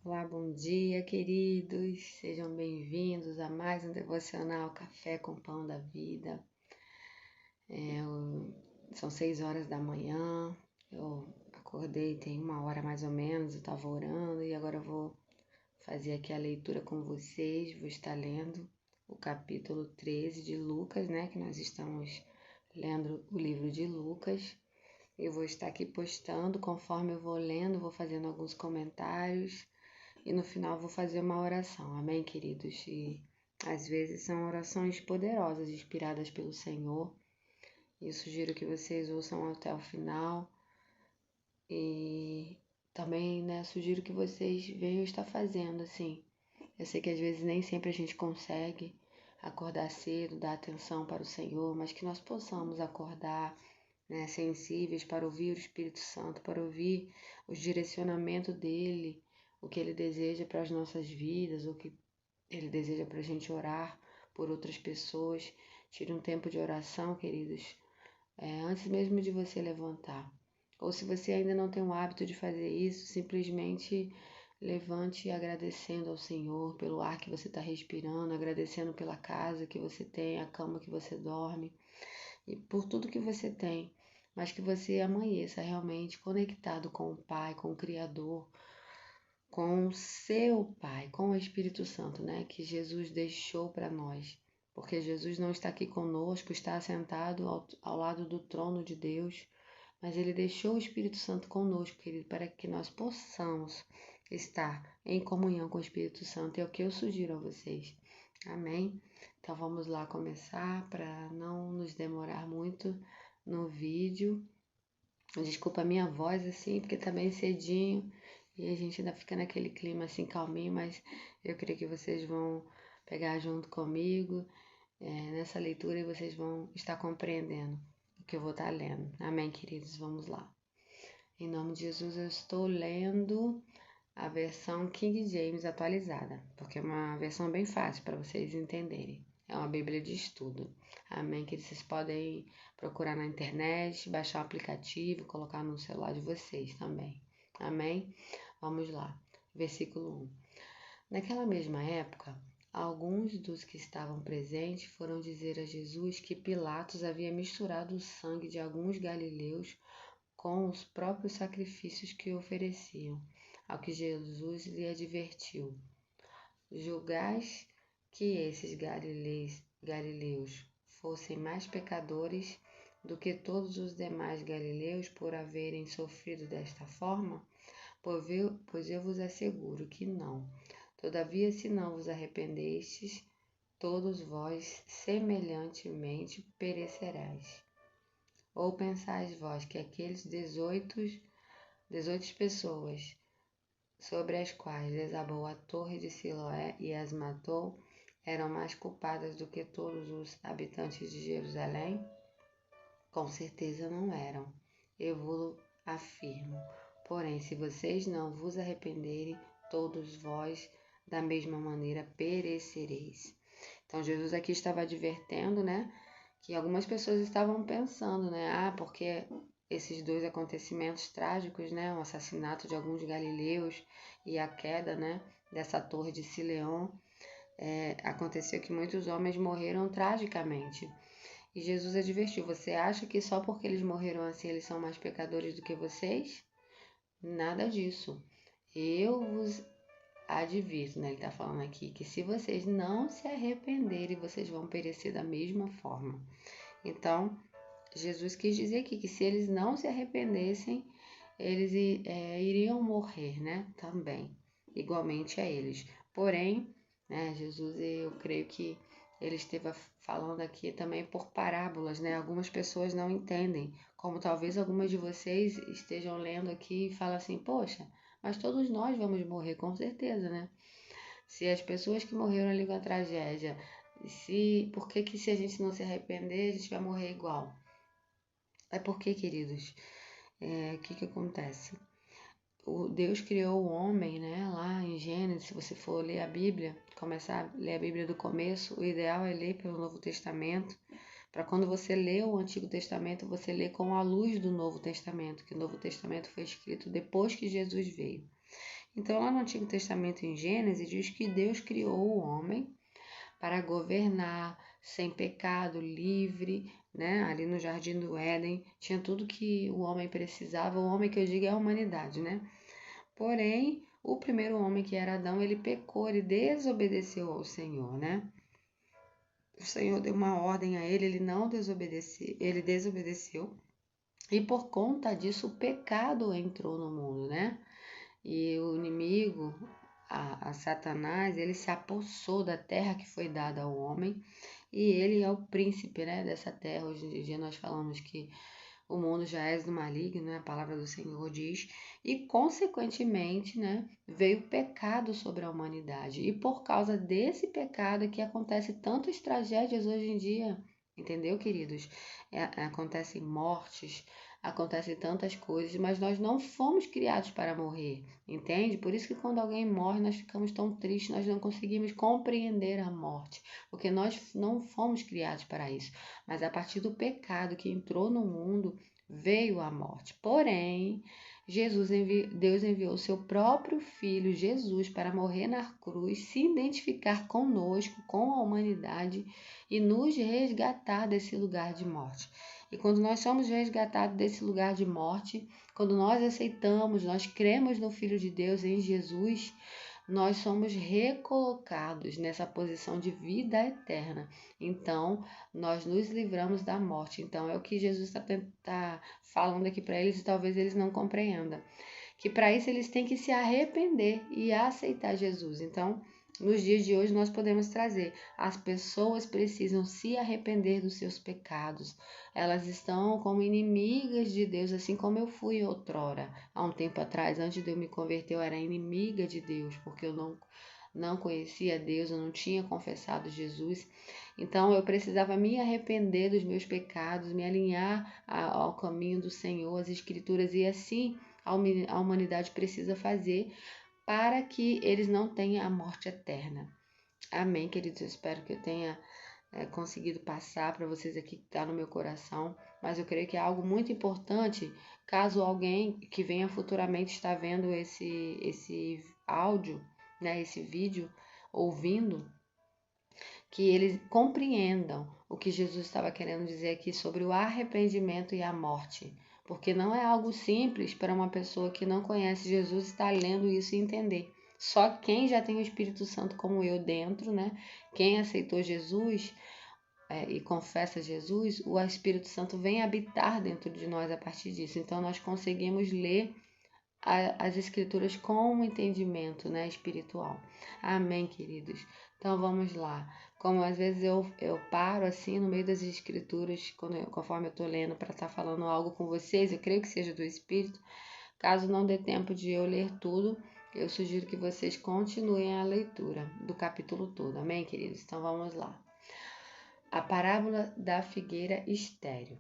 Olá, bom dia, queridos. Sejam bem-vindos a mais um devocional Café com Pão da Vida. São 6 horas da manhã. Eu acordei tem 1 hora mais ou menos. Eu estava orando e agora eu vou fazer aqui a leitura com vocês. Vou estar lendo o capítulo 13 de Lucas, né? Que nós estamos lendo o livro de Lucas. Eu vou estar aqui postando conforme eu vou lendo, vou fazendo alguns comentários. E no final vou fazer uma oração, amém, queridos? E às vezes são orações poderosas, inspiradas pelo Senhor. E eu sugiro que vocês ouçam até o final. E também, sugiro que vocês venham estar fazendo, assim. Eu sei que às vezes nem sempre a gente consegue acordar cedo, dar atenção para o Senhor, mas que nós possamos acordar, sensíveis para ouvir o Espírito Santo, para ouvir os direcionamentos dele, o que ele deseja para as nossas vidas, o que ele deseja para a gente orar por outras pessoas. Tire um tempo de oração, queridos, antes mesmo de você levantar. Ou se você ainda não tem o hábito de fazer isso, simplesmente levante agradecendo ao Senhor pelo ar que você está respirando, agradecendo pela casa que você tem, a cama que você dorme e por tudo que você tem, mas que você amanheça realmente conectado com o Pai, com o Criador, com o seu Pai, com o Espírito Santo, né? Que Jesus deixou para nós. Porque Jesus não está aqui conosco, está assentado ao lado do trono de Deus, mas ele deixou o Espírito Santo conosco, querido, para que nós possamos estar em comunhão com o Espírito Santo. É o que eu sugiro a vocês. Amém? Então vamos lá começar para não nos demorar muito no vídeo. Desculpa a minha voz assim, porque tá bem cedinho e a gente ainda fica naquele clima assim calminho, mas eu creio que vocês vão pegar junto comigo nessa leitura e vocês vão estar compreendendo o que eu vou estar lendo. Amém, queridos? Vamos lá. Em nome de Jesus, eu estou lendo a versão King James atualizada, porque é uma versão bem fácil para vocês entenderem. É uma Bíblia de estudo. Amém? Que vocês podem procurar na internet, baixar o aplicativo, colocar no celular de vocês também. Amém? Vamos lá. Versículo 1. Naquela mesma época, alguns dos que estavam presentes foram dizer a Jesus que Pilatos havia misturado o sangue de alguns galileus com os próprios sacrifícios que ofereciam. Ao que Jesus lhe advertiu: julgais que esses galileus fossem mais pecadores do que todos os demais galileus por haverem sofrido desta forma? Pois eu vos asseguro que não. Todavia, se não vos arrependestes, todos vós semelhantemente perecerais. Ou pensais vós que aqueles 18 pessoas sobre as quais desabou a torre de Siloé e as matou, eram mais culpadas do que todos os habitantes de Jerusalém? Com certeza não eram, eu vos afirmo. Porém, se vocês não vos arrependerem, todos vós, da mesma maneira, perecereis. Então, Jesus aqui estava advertendo, que algumas pessoas estavam pensando, porque esses dois acontecimentos trágicos, o assassinato de alguns galileus e a queda, dessa torre de Siloé, aconteceu que muitos homens morreram tragicamente. E Jesus advertiu: você acha que só porque eles morreram assim eles são mais pecadores do que vocês? Nada disso. Eu vos advirto, ele está falando aqui, que se vocês não se arrependerem, vocês vão perecer da mesma forma. Então, Jesus quis dizer aqui que se eles não se arrependessem, eles iriam morrer, também, igualmente a eles. Porém, Jesus, eu creio que ele esteve falando aqui também por parábolas, Algumas pessoas não entendem, como talvez algumas de vocês estejam lendo aqui e falam assim: poxa, mas todos nós vamos morrer, com certeza, Se as pessoas que morreram ali com a tragédia, por que se a gente não se arrepender, a gente vai morrer igual? É porque, queridos, o que acontece? Deus criou o homem, lá em Gênesis. Se você for ler a Bíblia, começar a ler a Bíblia do começo, o ideal é ler pelo Novo Testamento, para quando você lê o Antigo Testamento, você lê com a luz do Novo Testamento, que o Novo Testamento foi escrito depois que Jesus veio. Então, lá no Antigo Testamento, em Gênesis, diz que Deus criou o homem para governar, sem pecado, livre, né? Ali no Jardim do Éden, tinha tudo que o homem precisava. O homem que eu digo é a humanidade, né? Porém, o primeiro homem, que era Adão, ele pecou, ele desobedeceu ao Senhor, né? O Senhor deu uma ordem a ele, ele não desobedeceu, ele desobedeceu. E por conta disso, o pecado entrou no mundo, né? E o inimigo, a Satanás, ele se apossou da terra que foi dada ao homem. E ele é o príncipe, né, dessa terra. Hoje em dia nós falamos que o mundo já é do maligno, né? A palavra do Senhor diz. E, consequentemente, né, veio o pecado sobre a humanidade. E por causa desse pecado que acontece tantas tragédias hoje em dia, entendeu, queridos? Acontecem mortes, acontecem tantas coisas, mas nós não fomos criados para morrer, entende? Por isso que quando alguém morre, nós ficamos tão tristes, nós não conseguimos compreender a morte, porque nós não fomos criados para isso. Mas a partir do pecado que entrou no mundo, veio a morte. Porém, Deus enviou seu próprio Filho, Jesus, para morrer na cruz, se identificar conosco, com a humanidade e nos resgatar desse lugar de morte. E quando nós somos resgatados desse lugar de morte, quando nós aceitamos, nós cremos no Filho de Deus, em Jesus, nós somos recolocados nessa posição de vida eterna. Então, nós nos livramos da morte. Então, é o que Jesus está falando aqui para eles e talvez eles não compreendam. Que para isso eles têm que se arrepender e aceitar Jesus. Então, nos dias de hoje, nós podemos trazer. As pessoas precisam se arrepender dos seus pecados. Elas estão como inimigas de Deus, assim como eu fui outrora. Há um tempo atrás, antes de eu me converter, eu era inimiga de Deus, porque eu não conhecia Deus, eu não tinha confessado Jesus. Então eu precisava me arrepender dos meus pecados, me alinhar ao caminho do Senhor, às Escrituras, e assim a humanidade precisa fazer para que eles não tenham a morte eterna. Amém, queridos? Eu espero que eu tenha conseguido passar para vocês aqui que está no meu coração, mas eu creio que é algo muito importante, caso alguém que venha futuramente estar vendo esse áudio, né, esse vídeo, ouvindo, que eles compreendam o que Jesus estava querendo dizer aqui sobre o arrependimento e a morte. Porque não é algo simples para uma pessoa que não conhece Jesus estar lendo isso e entender. Só quem já tem o Espírito Santo como eu dentro, né? Quem aceitou Jesus e confessa Jesus, o Espírito Santo vem habitar dentro de nós a partir disso. Então nós conseguimos ler as Escrituras com um entendimento, né, espiritual. Amém, queridos? Então vamos lá. Como às vezes eu paro assim no meio das Escrituras, conforme eu estou lendo, para estar falando algo com vocês, eu creio que seja do Espírito. Caso não dê tempo de eu ler tudo, eu sugiro que vocês continuem a leitura do capítulo todo. Amém, queridos? Então vamos lá. A parábola da figueira estéril.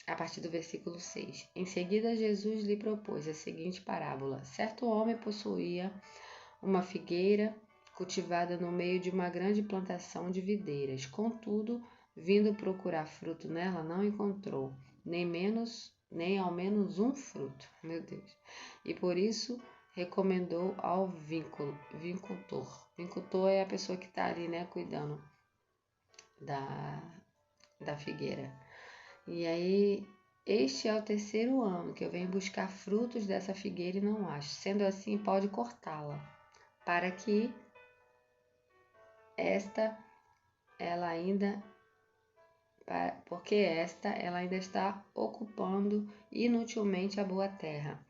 A partir do versículo 6. Em seguida, Jesus lhe propôs a seguinte parábola. Certo homem possuía uma figueira cultivada no meio de uma grande plantação de videiras. Contudo, vindo procurar fruto nela, não encontrou, nem ao menos um fruto. Meu Deus. E por isso recomendou ao vincultor. Vincultor é a pessoa que está ali, né, cuidando da figueira. E aí, este é o terceiro ano que eu venho buscar frutos dessa figueira e não acho. Sendo assim, pode cortá-la, para que ela ainda está ocupando inutilmente a boa terra.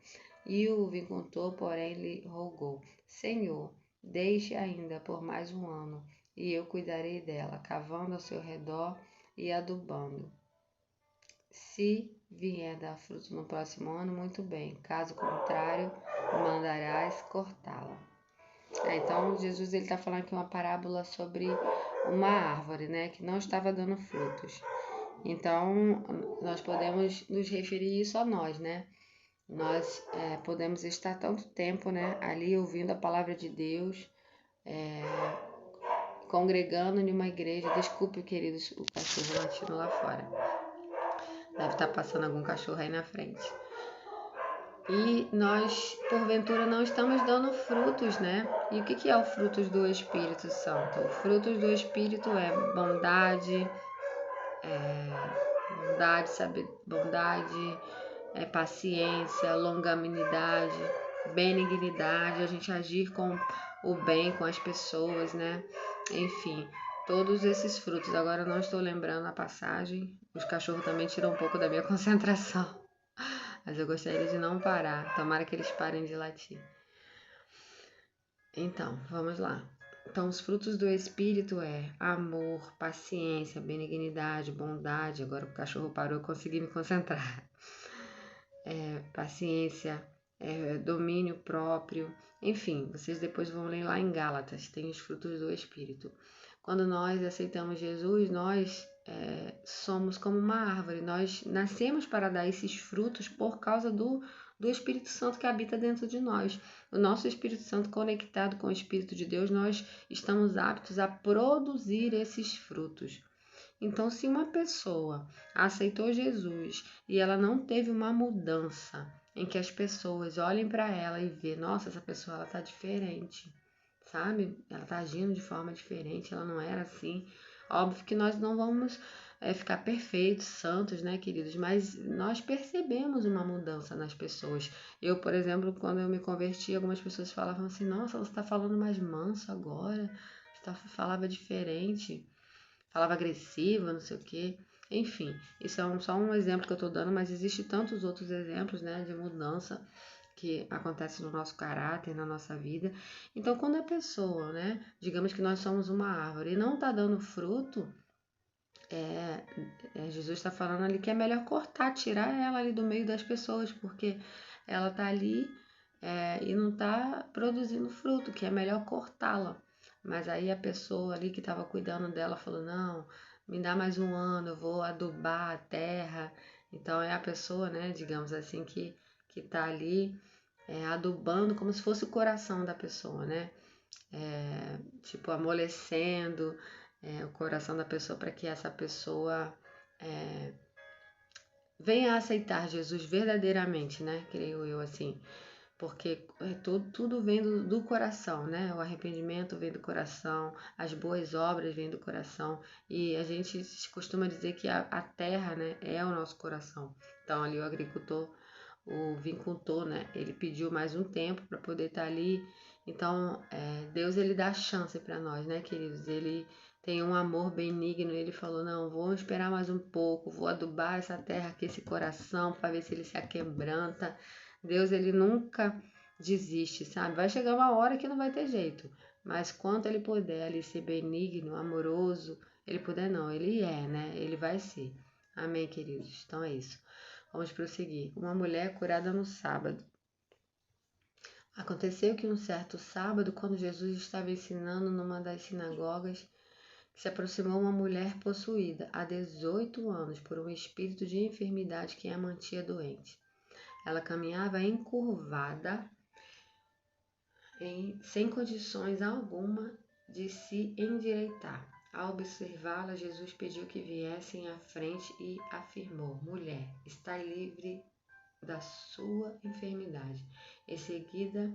E o vincultor, porém, lhe rogou: Senhor, deixe ainda por mais um ano, e eu cuidarei dela, cavando ao seu redor e adubando. Se vier dar fruto no próximo ano, muito bem. Caso contrário, mandarás cortá-la. Então, Jesus está falando aqui uma parábola sobre uma árvore, né, que não estava dando frutos. Então, nós podemos nos referir isso a nós, né? Nós podemos estar tanto tempo, né, ali ouvindo a palavra de Deus, congregando em uma igreja. Desculpe, queridos, o cachorro latindo lá fora. Deve estar passando algum cachorro aí na frente. E nós, porventura, não estamos dando frutos, né? E o que é o frutos do Espírito Santo? O frutos do Espírito é bondade, paciência, longanimidade, benignidade, a gente agir com o bem com as pessoas, né? Enfim, todos esses frutos. Agora eu não estou lembrando a passagem. Os cachorros também tiram um pouco da minha concentração. Mas eu gostaria de não parar. Tomara que eles parem de latir. Então, vamos lá. Então, os frutos do Espírito é amor, paciência, benignidade, bondade. Agora o cachorro parou, eu consegui me concentrar. Paciência, domínio próprio. Enfim, vocês depois vão ler lá em Gálatas, tem os frutos do Espírito. Quando nós aceitamos Jesus, nós somos como uma árvore. Nós nascemos para dar esses frutos por causa do Espírito Santo que habita dentro de nós. O nosso Espírito Santo conectado com o Espírito de Deus, nós estamos aptos a produzir esses frutos. Então, se uma pessoa aceitou Jesus e ela não teve uma mudança em que as pessoas olhem para ela e vê, nossa, essa pessoa ela tá diferente, sabe? Ela tá agindo de forma diferente, ela não era assim. Óbvio que nós não vamos ficar perfeitos, santos, né, queridos? Mas nós percebemos uma mudança nas pessoas. Eu, por exemplo, quando eu me converti, algumas pessoas falavam assim, nossa, você está falando mais manso agora, falava diferente. Falava agressiva, não sei o quê. Enfim, isso é só um exemplo que eu estou dando, mas existe tantos outros exemplos, né, de mudança que acontece no nosso caráter, na nossa vida. Então, quando a pessoa, né, digamos que nós somos uma árvore e não está dando fruto, Jesus está falando ali que é melhor cortar, tirar ela ali do meio das pessoas, porque ela está ali e não está produzindo fruto, que é melhor cortá-la. Mas aí a pessoa ali que estava cuidando dela falou, não, me dá mais um ano, eu vou adubar a terra. Então é a pessoa, né, digamos assim, que está ali adubando como se fosse o coração da pessoa, né? Tipo, amolecendo o coração da pessoa para que essa pessoa venha a aceitar Jesus verdadeiramente, né? Creio eu assim. Porque tudo vem do coração, né? O arrependimento vem do coração, as boas obras vêm do coração. E a gente costuma dizer que a terra, né, é o nosso coração. Então, ali o agricultor, o vincultor, né, ele pediu mais um tempo para poder estar ali. Então, Deus, ele dá chance para nós, né, queridos? Ele tem um amor benigno. Ele falou, não, vou esperar mais um pouco, vou adubar essa terra aqui, esse coração, para ver se ele se aquebranta. Deus, ele nunca desiste, sabe? Vai chegar uma hora que não vai ter jeito, mas quanto ele puder ali ser benigno, amoroso, ele puder não, ele né? Ele vai ser. Amém, queridos? Então é isso. Vamos prosseguir. Uma mulher curada no sábado. Aconteceu que um certo sábado, quando Jesus estava ensinando numa das sinagogas, se aproximou uma mulher possuída há 18 anos por um espírito de enfermidade que a mantinha doente. Ela caminhava encurvada, sem condições alguma de se endireitar. Ao observá-la, Jesus pediu que viessem à frente e afirmou: Mulher, está livre da sua enfermidade. Em seguida,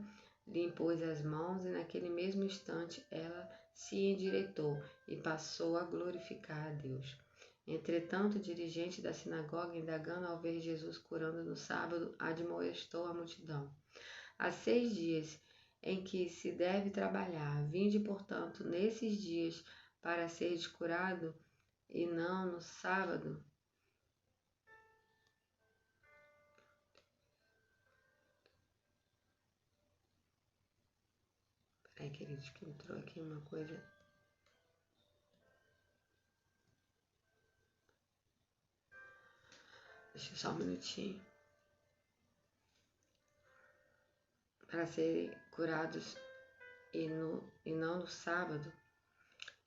lhe impôs as mãos e naquele mesmo instante ela se endireitou e passou a glorificar a Deus. Entretanto, o dirigente da sinagoga, indagando ao ver Jesus curando no sábado, admoestou a multidão. Há 6 dias em que se deve trabalhar. Vinde, portanto, nesses dias para seres curado e não no sábado. Peraí, queridos, que entrou aqui uma coisa. Deixa só um minutinho. Para serem curados e não no sábado.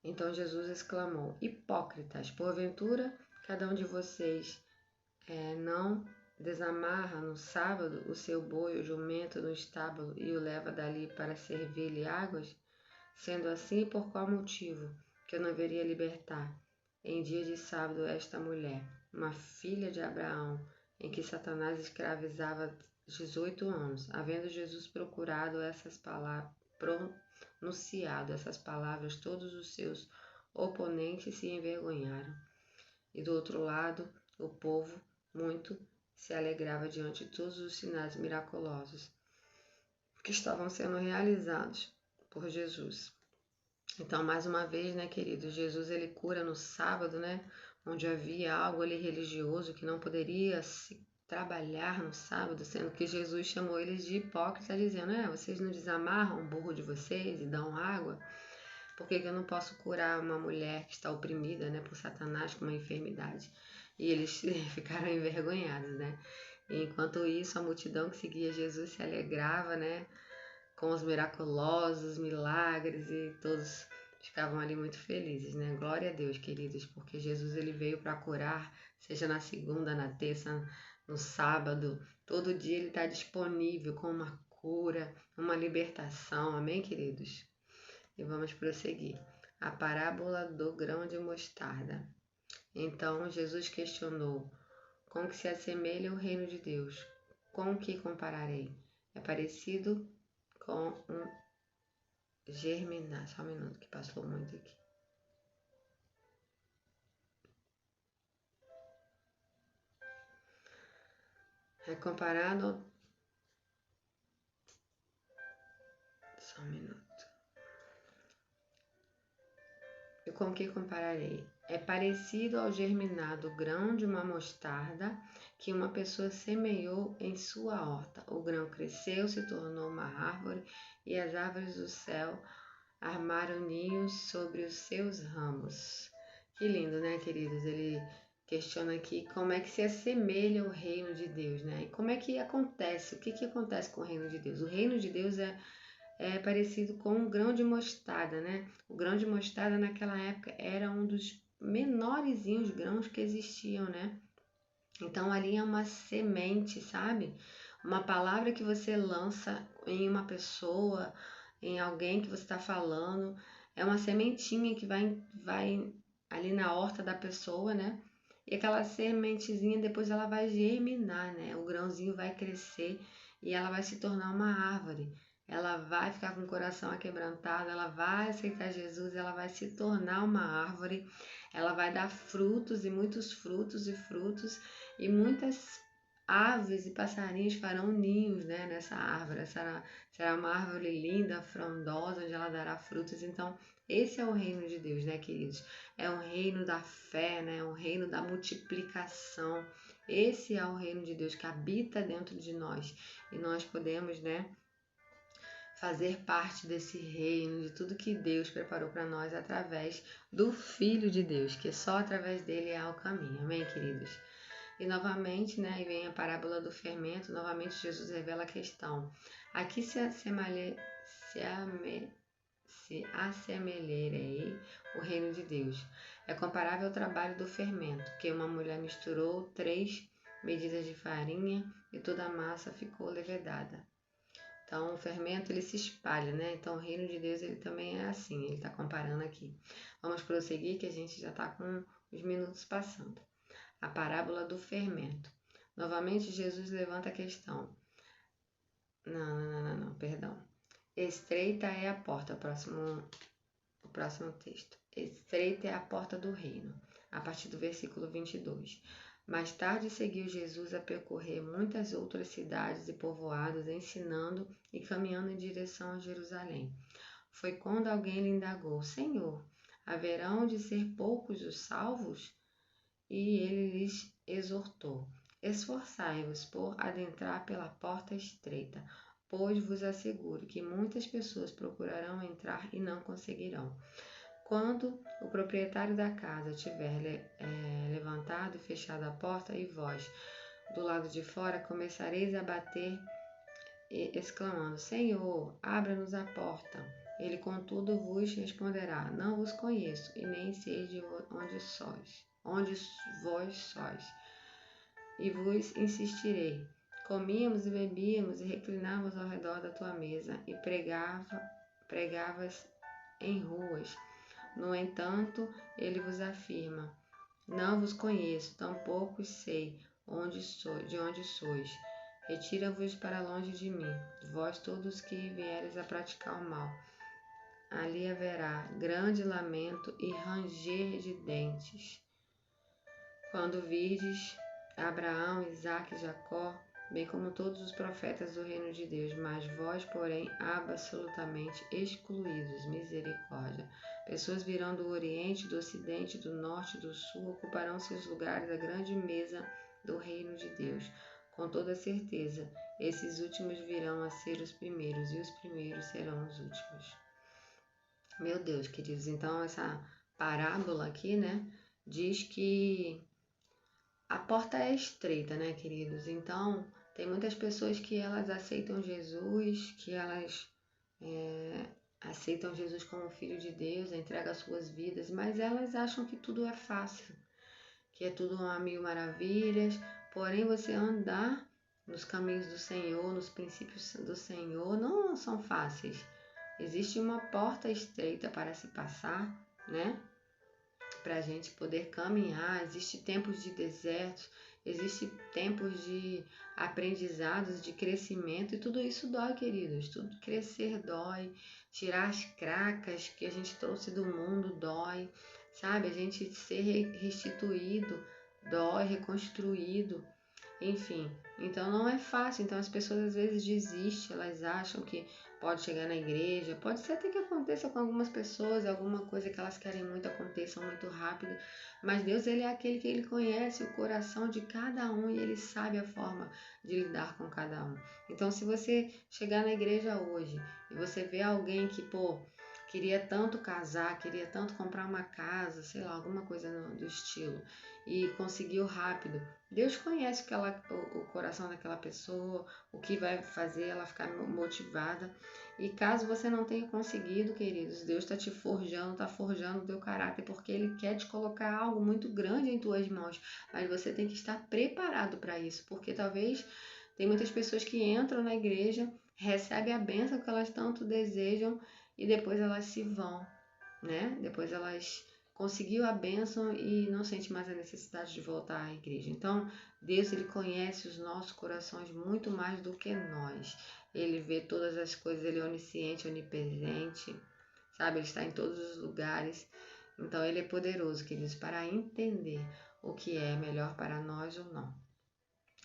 Então Jesus exclamou: Hipócritas, porventura cada um de vocês não desamarra no sábado o seu boi ou jumento no estábulo e o leva dali para servir-lhe águas? Sendo assim, por qual motivo que eu não deveria libertar em dia de sábado esta mulher, uma filha de Abraão, em que Satanás escravizava 18 anos. Havendo Jesus pronunciado essas palavras, todos os seus oponentes se envergonharam. E do outro lado, o povo muito se alegrava diante de todos os sinais miraculosos que estavam sendo realizados por Jesus. Então, mais uma vez, né, queridos, Jesus ele cura no sábado, né, onde havia algo ali religioso que não poderia se trabalhar no sábado, sendo que Jesus chamou eles de hipócritas, dizendo, vocês não desamarram o burro de vocês e dão água? Por que eu não posso curar uma mulher que está oprimida, né, por Satanás com uma enfermidade? E eles ficaram envergonhados, né? E enquanto isso, a multidão que seguia Jesus se alegrava, né, com os miraculosos milagres, e todos ficavam ali muito felizes, né? Glória a Deus, queridos, porque Jesus ele veio para curar, seja na segunda, na terça, no sábado, todo dia ele está disponível com uma cura, uma libertação, amém, queridos? E vamos prosseguir. A parábola do grão de mostarda. Então Jesus questionou: com que se assemelha o reino de Deus? Com que compararei? É parecido com um germinar. Só um minuto que passou muito aqui. É comparado. Só um minuto. E com que compararei? É parecido ao germinado grão de uma mostarda que uma pessoa semeou em sua horta. O grão cresceu, se tornou uma árvore, e as árvores do céu armaram ninhos sobre os seus ramos. Que lindo, né, queridos? Ele questiona aqui como é que se assemelha o reino de Deus, né? E como é que acontece? O que acontece com o reino de Deus? O reino de Deus é parecido com um grão de mostarda, né? O grão de mostarda naquela época era um dos menorzinhos grãos que existiam, né? Então ali é uma semente, sabe? Uma palavra que você lança em uma pessoa, em alguém que você está falando, é uma sementinha que vai ali na horta da pessoa, né? E aquela sementezinha depois ela vai germinar, né? O grãozinho vai crescer e ela vai se tornar uma árvore. Ela vai ficar com o coração aquebrantado, ela vai aceitar Jesus, ela vai se tornar uma árvore, ela vai dar frutos e muitos frutos e muitas aves e passarinhos farão ninhos, né, nessa árvore. Será uma árvore linda, frondosa, onde ela dará frutos. Então, esse é o reino de Deus, né, queridos? É um reino da fé, né? É um reino da multiplicação. Esse é o reino de Deus que habita dentro de nós. E nós podemos, né, fazer parte desse reino, de tudo que Deus preparou para nós através do Filho de Deus, que só através dele há o caminho. Amém, queridos? E novamente, né, vem a parábola do fermento, novamente Jesus revela a questão. Aqui se assemelharei o reino de Deus. É comparável ao trabalho do fermento, que uma mulher misturou 3 medidas de farinha e toda a massa ficou levedada. Então, o fermento ele se espalha, né? Então, o reino de Deus ele também é assim, ele está comparando aqui. Vamos prosseguir que a gente já está com os minutos passando. A parábola do fermento. Novamente, Jesus levanta a questão. Não, perdão. Estreita é a porta, o próximo texto. Estreita é a porta do reino, a partir do versículo 22. Mais tarde seguiu Jesus a percorrer muitas outras cidades e povoados, ensinando e caminhando em direção a Jerusalém. Foi quando alguém lhe indagou: Senhor, haverão de ser poucos os salvos? E ele lhes exortou: Esforçai-vos por adentrar pela porta estreita, pois vos asseguro que muitas pessoas procurarão entrar e não conseguirão. Quando o proprietário da casa tiver levantado e fechado a porta, e vós, do lado de fora, começareis a bater, exclamando: Senhor, abra-nos a porta. Ele, contudo, vos responderá: Não vos conheço, e nem sei de onde vós sois. E vos insistirei: Comíamos e bebíamos e reclinávamos ao redor da tua mesa, e pregavas em ruas. No entanto, ele vos afirma: Não vos conheço, tampouco sei de onde sois. Retira-vos para longe de mim, vós todos que vieres a praticar o mal. Ali haverá grande lamento e ranger de dentes. Quando virdes Abraão, Isaque e Jacó, bem como todos os profetas do reino de Deus, mas vós, porém, absolutamente excluídos, misericórdia. Pessoas virão do Oriente, do Ocidente, do Norte e do Sul, ocuparão seus lugares à grande mesa do reino de Deus. Com toda certeza, esses últimos virão a ser os primeiros, e os primeiros serão os últimos. Meu Deus, queridos, então essa parábola aqui, né, diz que a porta é estreita, né, queridos? Então, tem muitas pessoas que elas aceitam Jesus, que elas aceitam Jesus como Filho de Deus, entregam as suas vidas, mas elas acham que tudo é fácil, que é tudo uma mil maravilhas. Porém, você andar nos caminhos do Senhor, nos princípios do Senhor, não são fáceis. Existe uma porta estreita para se passar, né? Para a gente poder caminhar. Existem tempos de desertos, existem tempos de aprendizados, de crescimento, e tudo isso dói, queridos. Tudo crescer dói, tirar as cracas que a gente trouxe do mundo dói, sabe? A gente ser restituído dói, reconstruído. Enfim, então não é fácil. Então as pessoas às vezes desistem, elas acham que pode chegar na igreja, pode ser até que aconteça com algumas pessoas, alguma coisa que elas querem muito aconteça muito rápido, mas Deus, ele é aquele que ele conhece o coração de cada um e ele sabe a forma de lidar com cada um. Então se você chegar na igreja hoje e você vê alguém que, queria tanto casar, queria tanto comprar uma casa, sei lá, alguma coisa do estilo, e conseguiu rápido, Deus conhece o coração daquela pessoa, o que vai fazer ela ficar motivada. E caso você não tenha conseguido, queridos, Deus está te forjando, está forjando o teu caráter, porque Ele quer te colocar algo muito grande em tuas mãos. Mas você tem que estar preparado para isso, porque talvez tem muitas pessoas que entram na igreja, recebem a bênção que elas tanto desejam e depois elas se vão, né? Depois elas conseguiu a bênção e não sente mais a necessidade de voltar à igreja. Então, Deus, ele conhece os nossos corações muito mais do que nós. Ele vê todas as coisas, ele é onisciente, onipresente, sabe? Ele está em todos os lugares. Então, ele é poderoso, queridos, para entender o que é melhor para nós ou não.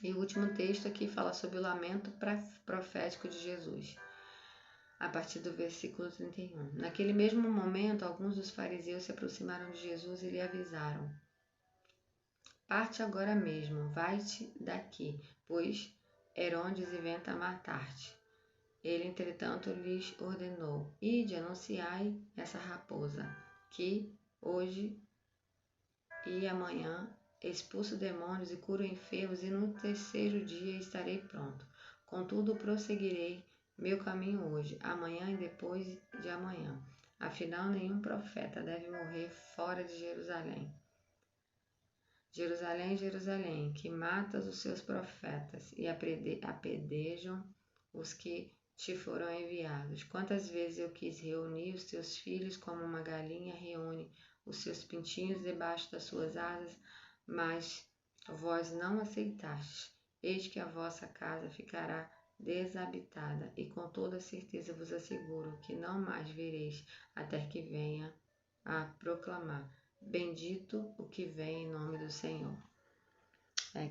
E o último texto aqui fala sobre o lamento profético de Jesus, a partir do versículo 31. Naquele mesmo momento, alguns dos fariseus se aproximaram de Jesus e lhe avisaram: parte agora mesmo, vai-te daqui, pois Herodes inventa matar-te. Ele, entretanto, lhes ordenou: ide, anunciai essa raposa, que hoje e amanhã expulso demônios e curo enfermos, e no terceiro dia estarei pronto. Contudo, prosseguirei meu caminho hoje, amanhã e depois de amanhã. Afinal, nenhum profeta deve morrer fora de Jerusalém. Jerusalém, Jerusalém, que matas os seus profetas e apedrejam os que te foram enviados. Quantas vezes eu quis reunir os teus filhos como uma galinha reúne os seus pintinhos debaixo das suas asas, mas vós não aceitastes. Eis que a vossa casa ficará desabitada, e com toda certeza vos asseguro que não mais vereis até que venha a proclamar: bendito o que vem em nome do Senhor.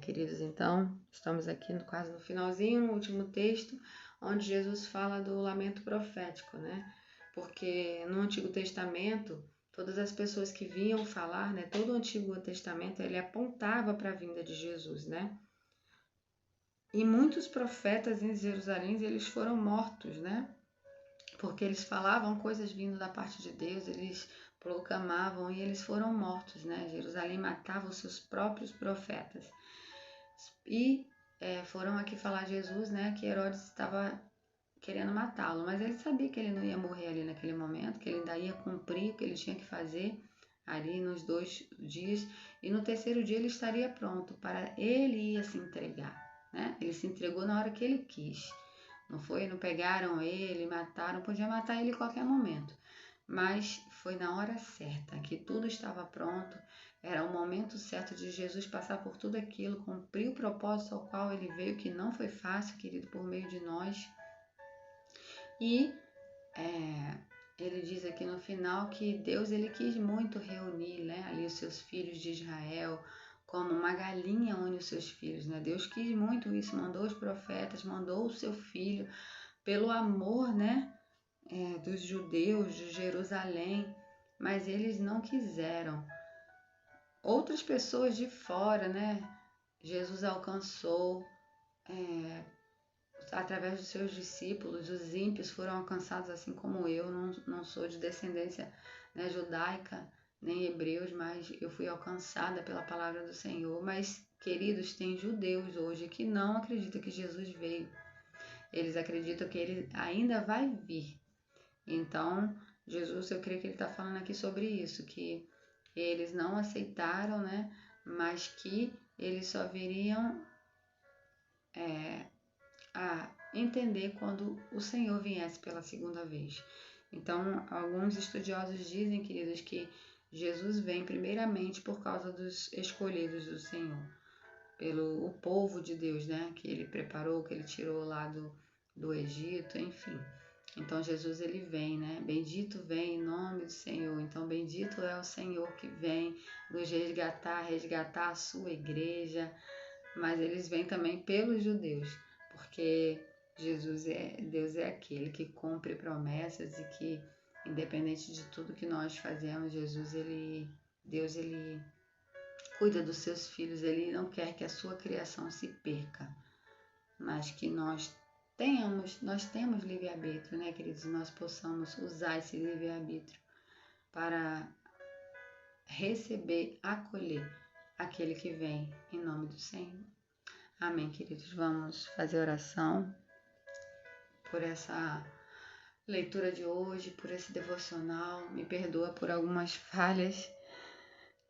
Queridos, então, estamos aqui quase no finalzinho, no último texto, onde Jesus fala do lamento profético, né? Porque no Antigo Testamento, todas as pessoas que vinham falar, né? Todo o Antigo Testamento, ele apontava para a vinda de Jesus, né? E muitos profetas em Jerusalém, eles foram mortos, né? Porque eles falavam coisas vindo da parte de Deus, eles proclamavam e eles foram mortos, né? Jerusalém matava os seus próprios profetas. E foram aqui falar de Jesus, né? Que Herodes estava querendo matá-lo, mas ele sabia que ele não ia morrer ali naquele momento, que ele ainda ia cumprir o que ele tinha que fazer ali nos 2 dias, e no terceiro dia ele estaria pronto, ele ia se entregar, né? Ele se entregou na hora que ele quis. Não pegaram ele, mataram, podia matar ele em qualquer momento. mas foi na hora certa, que tudo estava pronto, era o momento certo de Jesus passar por tudo aquilo, cumprir o propósito ao qual ele veio, que não foi fácil, querido, por meio de nós. E ele diz aqui no final que Deus ele quis muito reunir, né, ali os seus filhos de Israel, como uma galinha une os seus filhos, né? Deus quis muito isso, mandou os profetas, mandou o seu filho, pelo amor, né, dos judeus de Jerusalém, mas eles não quiseram. Outras pessoas de fora, né, Jesus alcançou através dos seus discípulos. Os ímpios foram alcançados assim como eu. Não sou de descendência, né, judaica, nem hebreus, mas eu fui alcançada pela palavra do Senhor. Mas, queridos, tem judeus hoje que não acreditam que Jesus veio. Eles acreditam que ele ainda vai vir. Então, Jesus, eu creio que ele está falando aqui sobre isso, que eles não aceitaram, né? Mas que eles só viriam a entender quando o Senhor viesse pela segunda vez. Então, alguns estudiosos dizem, queridos, que Jesus vem primeiramente por causa dos escolhidos do Senhor, pelo o povo de Deus, né? Que ele preparou, que ele tirou lá do Egito, enfim. Então Jesus ele vem, né? Bendito vem em nome do Senhor. Então bendito é o Senhor que vem nos resgatar a sua igreja. Mas eles vêm também pelos judeus, porque Deus é aquele que cumpre promessas e que independente de tudo que nós fazemos, Deus ele cuida dos seus filhos, ele não quer que a sua criação se perca, mas que nós temos livre-arbítrio, né, queridos? Nós possamos usar esse livre-arbítrio para receber, acolher aquele que vem em nome do Senhor. Amém, queridos? Vamos fazer oração por essa leitura de hoje, por esse devocional. Me perdoa por algumas falhas,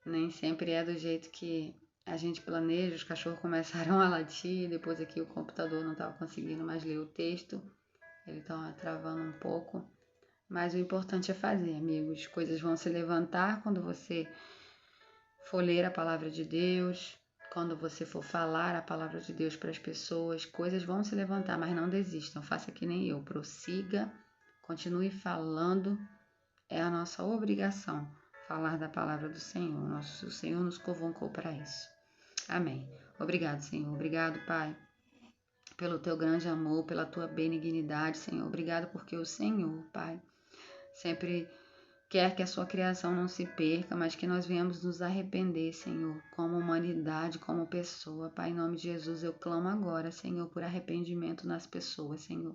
nem sempre é do jeito que a gente planeja. Os cachorros começaram a latir, depois aqui o computador não estava conseguindo mais ler o texto, ele estava travando um pouco, mas o importante é fazer, amigos. Coisas vão se levantar quando você for ler a palavra de Deus, quando você for falar a palavra de Deus para as pessoas, coisas vão se levantar, mas não desistam, faça que nem eu, prossiga, continue falando, é a nossa obrigação falar da palavra do Senhor. O Senhor nos convocou para isso. Amém. Obrigado, Senhor. Obrigado, Pai, pelo teu grande amor, pela tua benignidade, Senhor. Obrigado porque o Senhor, Pai, sempre quer que a sua criação não se perca, mas que nós venhamos nos arrepender, Senhor, como humanidade, como pessoa. Pai, em nome de Jesus, eu clamo agora, Senhor, por arrependimento nas pessoas, Senhor.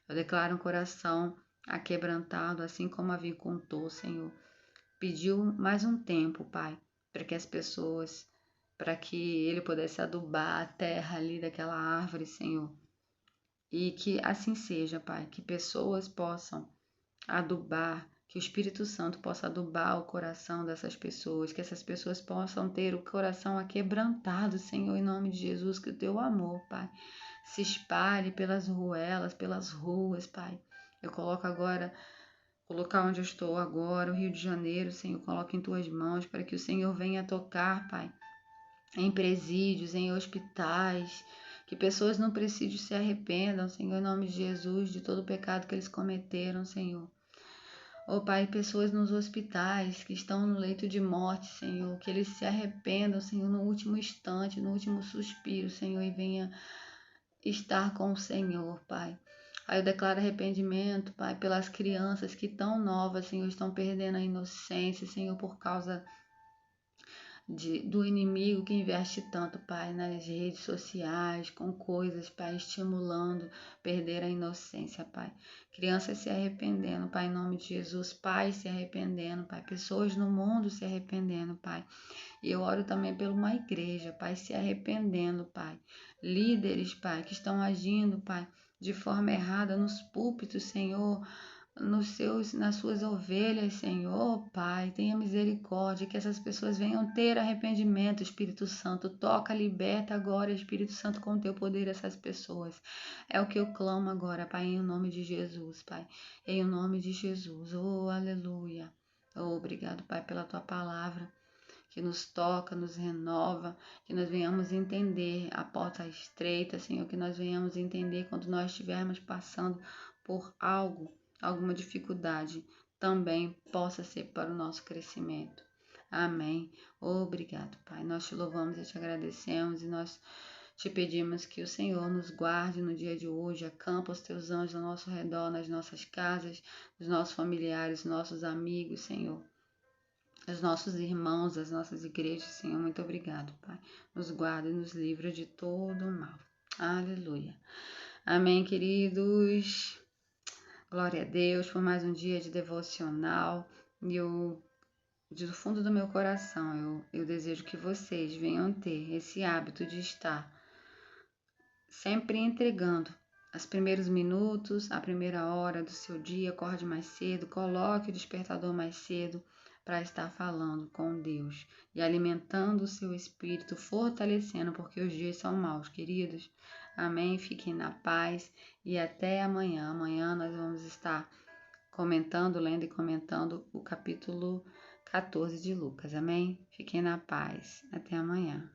Eu declaro um coração aquebrantado, assim como a contou, Senhor. Pediu mais um tempo, Pai, para que as pessoas, para que ele pudesse adubar a terra ali daquela árvore, Senhor. E que assim seja, Pai, que pessoas possam adubar, que o Espírito Santo possa adubar o coração dessas pessoas, que essas pessoas possam ter o coração aquebrantado, Senhor, em nome de Jesus, que o teu amor, Pai, se espalhe pelas ruelas, pelas ruas, Pai. Eu coloco agora o local onde eu estou agora, o Rio de Janeiro, Senhor, coloca em tuas mãos para que o Senhor venha tocar, Pai, em presídios, em hospitais, que pessoas no presídio se arrependam, Senhor, em nome de Jesus, de todo o pecado que eles cometeram, Senhor. Ó Pai, pessoas nos hospitais que estão no leito de morte, Senhor, que eles se arrependam, Senhor, no último instante, no último suspiro, Senhor, e venha estar com o Senhor, Pai. Aí eu declaro arrependimento, Pai, pelas crianças que tão novas, Senhor, estão perdendo a inocência, Senhor, por causa do inimigo que investe tanto, Pai, nas redes sociais, com coisas, Pai, estimulando perder a inocência, Pai. Crianças se arrependendo, Pai, em nome de Jesus. Pais se arrependendo, Pai. Pessoas no mundo se arrependendo, Pai. E eu oro também por uma igreja, Pai, se arrependendo, Pai. Líderes, Pai, que estão agindo, Pai, de forma errada nos púlpitos, Senhor, nas suas ovelhas, Senhor, Pai, tenha misericórdia, que essas pessoas venham ter arrependimento, Espírito Santo, toca, liberta agora, Espírito Santo, com o teu poder essas pessoas, é o que eu clamo agora, Pai, em nome de Jesus, Pai, em nome de Jesus, oh, aleluia, oh, obrigado, Pai, pela tua palavra, que nos toca, nos renova, que nós venhamos entender a porta estreita, Senhor, que nós venhamos entender quando nós estivermos passando por alguma dificuldade, também possa ser para o nosso crescimento. Amém. Obrigado, Pai. Nós te louvamos e te agradecemos e nós te pedimos que o Senhor nos guarde no dia de hoje, acampa os teus anjos ao nosso redor, nas nossas casas, nos nossos familiares, nossos amigos, Senhor, os nossos irmãos, as nossas igrejas, Senhor, muito obrigado, Pai. Nos guarda e nos livra de todo o mal. Aleluia. Amém, queridos. Glória a Deus por mais um dia de devocional. E eu, do fundo do meu coração, eu desejo que vocês venham ter esse hábito de estar sempre entregando os primeiros minutos, a primeira hora do seu dia, acorde mais cedo, coloque o despertador mais cedo para estar falando com Deus e alimentando o seu espírito, fortalecendo, porque os dias são maus, queridos. Amém? Fiquem na paz e até amanhã. Amanhã nós vamos estar comentando, lendo e comentando o capítulo 14 de Lucas. Amém? Fiquem na paz. Até amanhã.